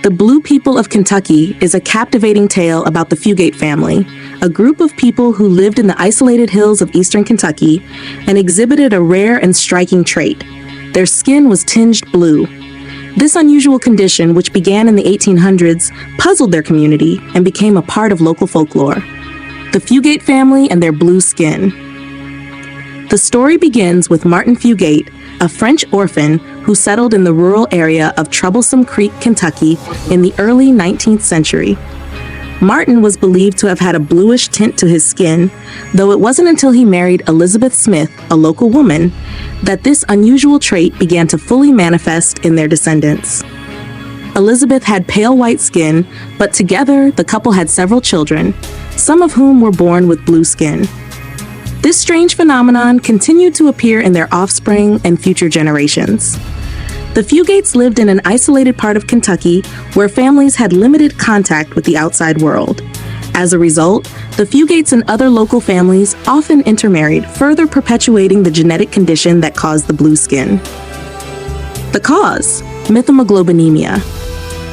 The Blue People of Kentucky is a captivating tale about the Fugate family, a group of people who lived in the isolated hills of eastern Kentucky and exhibited a rare and striking trait. Their skin was tinged blue. This unusual condition, which began in the 1800s, puzzled their community and became a part of local folklore. The Fugate family and their blue skin. The story begins with Martin Fugate, a French orphan who settled in the rural area of Troublesome Creek, Kentucky in the early 19th century. Martin was believed to have had a bluish tint to his skin, though it wasn't until he married Elizabeth Smith, a local woman, that this unusual trait began to fully manifest in their descendants. Elizabeth had pale white skin, but together the couple had several children, some of whom were born with blue skin. This strange phenomenon continued to appear in their offspring and future generations. The Fugates lived in an isolated part of Kentucky where families had limited contact with the outside world. As a result, the Fugates and other local families often intermarried, further perpetuating the genetic condition that caused the blue skin. The cause: Methemoglobinemia.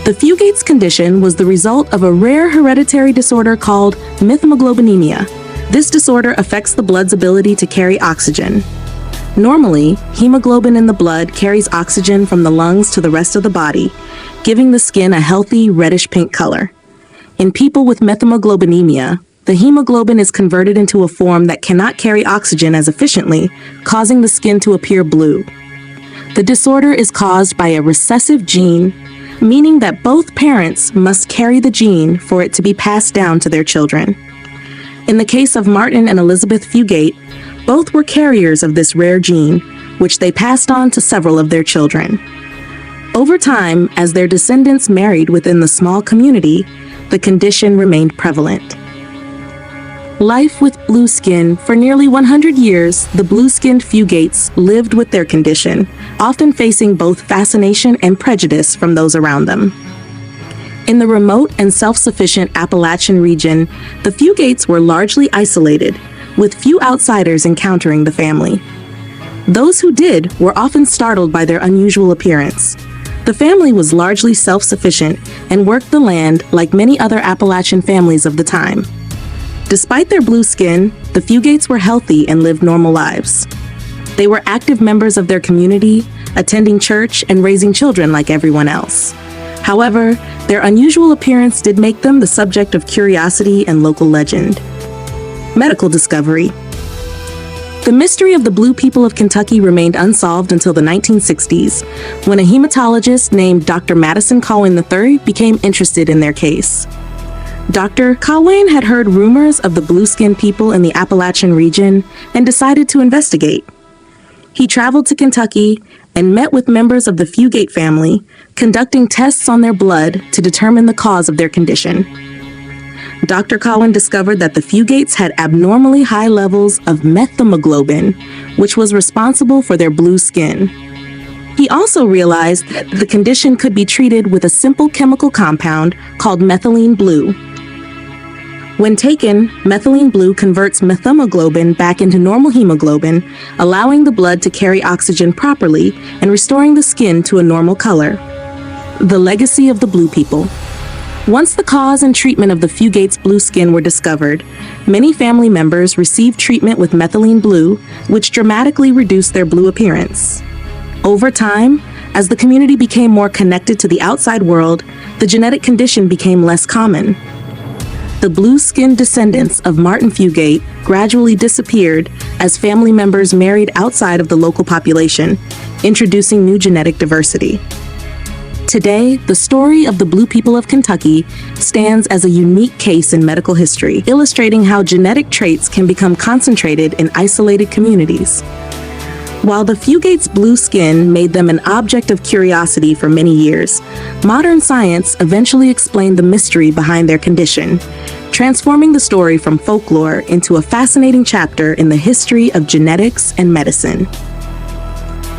The Fugates condition was the result of a rare hereditary disorder called Methemoglobinemia. This disorder affects the blood's ability to carry oxygen. Normally, hemoglobin in the blood carries oxygen from the lungs to the rest of the body, giving the skin a healthy reddish-pink color. In people with methemoglobinemia, the hemoglobin is converted into a form that cannot carry oxygen as efficiently, causing the skin to appear blue. The disorder is caused by a recessive gene, meaning that both parents must carry the gene for it to be passed down to their children. In the case of Martin and Elizabeth Fugate, both were carriers of this rare gene, which they passed on to several of their children. Over time, as their descendants married within the small community, the condition remained prevalent. Life with blue skin. For nearly 100 years, the blue-skinned Fugates lived with their condition, often facing both fascination and prejudice from those around them. In the remote and self-sufficient Appalachian region, the Fugates were largely isolated, with few outsiders encountering the family. Those who did were often startled by their unusual appearance. The family was largely self-sufficient and worked the land like many other Appalachian families of the time. Despite their blue skin, the Fugates were healthy and lived normal lives. They were active members of their community, attending church and raising children like everyone else. However, their unusual appearance did make them the subject of curiosity and local legend. Medical discovery. The mystery of the Blue People of Kentucky remained unsolved until the 1960s, when a hematologist named Dr. Madison Colwyn III became interested in their case. Dr. Colwyn had heard rumors of the blue-skinned people in the Appalachian region and decided to investigate. He traveled to Kentucky and met with members of the Fugate family, conducting tests on their blood to determine the cause of their condition. Dr. Colwyn discovered that the Fugates had abnormally high levels of methemoglobin, which was responsible for their blue skin. He also realized that the condition could be treated with a simple chemical compound called methylene blue. When taken, methylene blue converts methemoglobin back into normal hemoglobin, allowing the blood to carry oxygen properly and restoring the skin to a normal color. The legacy of the Blue People. Once the cause and treatment of the Fugates' blue skin were discovered, many family members received treatment with methylene blue, which dramatically reduced their blue appearance. Over time, as the community became more connected to the outside world, the genetic condition became less common. The blue-skinned descendants of Martin Fugate gradually disappeared as family members married outside of the local population, introducing new genetic diversity. Today, the story of the Blue People of Kentucky stands as a unique case in medical history, illustrating how genetic traits can become concentrated in isolated communities. While the Fugates' blue skin made them an object of curiosity for many years, modern science eventually explained the mystery behind their condition, transforming the story from folklore into a fascinating chapter in the history of genetics and medicine.